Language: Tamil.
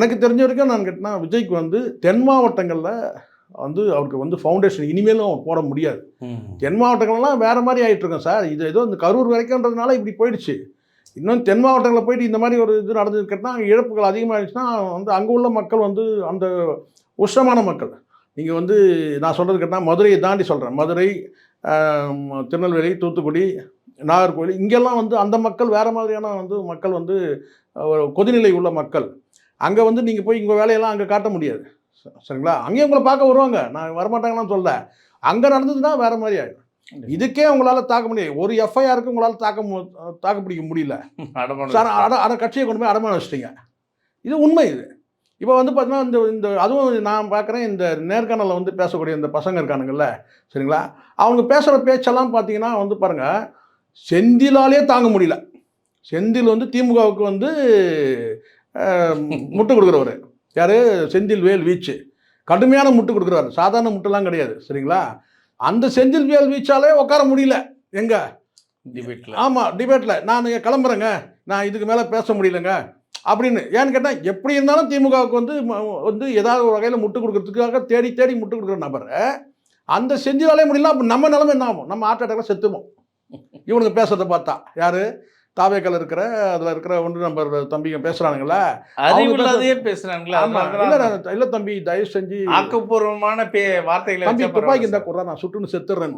எனக்கு தெரிஞ்ச வரைக்கும் நான் கேட்டேன்னா விஜய்க்கு வந்து தென் மாவட்டங்களில் வந்து அவருக்கு வந்து ஃபவுண்டேஷன் இனிமேலும் அவர் போட முடியாது. தென் மாவட்டங்கள்லாம் வேறு மாதிரி ஆகிட்டு இருக்கோம் சார். இது ஏதோ இந்த கரூர் வரைக்கும்ன்றதுனால இப்படி போயிடுச்சு. இன்னும் தென் மாவட்டங்களில் போயிட்டு இந்த மாதிரி ஒரு இது நடந்தது கேட்டால் அங்கே இழப்புகள் அதிகமாகிடுச்சுன்னா வந்து அங்கே உள்ள மக்கள் வந்து அந்த உஷ்ணமான மக்கள். நீங்கள் வந்து நான் சொல்கிறது கேட்டால் மதுரையை தாண்டி சொல்கிறேன். மதுரை, திருநெல்வேலி, தூத்துக்குடி, நாகர்கோவில் இங்கெல்லாம் வந்து அந்த மக்கள் வேறு மாதிரியான வந்து மக்கள் வந்து கொதிநிலை உள்ள மக்கள். அங்கே வந்து நீங்கள் போய் உங்கள் வேலையெல்லாம் அங்கே காட்ட முடியாது. சரிங்களா? அங்கேயும் உங்களை பார்க்க வருவாங்க. நான் வரமாட்டாங்கன்னு சொல்ல. அங்கே நடந்ததுன்னா வேறு மாதிரி ஆகிடும். இதுக்கே உங்களால் தாக்க முடியாது. ஒரு எஃப்ஐஆருக்கு உங்களால் தாக்கு பிடிக்க முடியல. கட்சியை கொண்டு போய் அடமானம் வச்சிட்டிங்க. இது உண்மை. இது இப்போ வந்து பார்த்தீங்கன்னா இந்த அதுவும் நான் பார்க்குறேன். இந்த நேர்காணலில் வந்து பேசக்கூடிய இந்த பசங்க இருக்கானுங்கள்ல, சரிங்களா? அவங்க பேசுகிற பேச்செல்லாம் பார்த்தீங்கன்னா வந்து பாருங்கள், செந்திலாலே தாங்க முடியல. செந்தில் வந்து திமுகவுக்கு வந்து முட்டு கொடுக்குறவர் யார்? செந்தில் வேல் வீச்சு கடுமையான முட்டு கொடுக்குறாரு. சாதாரண முட்டுலாம் கிடையாது. சரிங்களா? அந்த செந்தில் வேல் வீச்சாலே உட்கார முடியல. எங்கே டிபேட்டில்? ஆமாம், டிபேட்டில் நான் கிளம்புறேங்க, நான் இதுக்கு மேலே பேச முடியலங்க அப்படின்னு. ஏன்னு கேட்டால் எப்படி இருந்தாலும் திமுகவுக்கு வந்து ஏதாவது ஒரு வகையில் முட்டு கொடுக்கறதுக்காக தேடி தேடி முட்டு கொடுக்குற நபர் அந்த செந்திலாலே முடியல. அப்போ நம்ம நிலைமை என்ன ஆகும்? நம்ம ஹார்ட் அட்டாக்ல செத்துவோம். இவனுக்கு பேசுறதை பார்த்தா. யார்? தாவேக்கல் இருக்கிற அதில் இருக்கிற ஒன்று நம்பர் தம்பிங்க பேசுகிறானுங்களா? அறிவில்லாதையே பேசுகிறாங்களா? இல்லை தம்பி, தயவு செஞ்சு ஆக்கப்பூர்வமான வார்த்தைகளை தம்பி துப்பாக்கி இருந்தால் கூட நான் சுட்டுன்னு செத்துடுறேன்.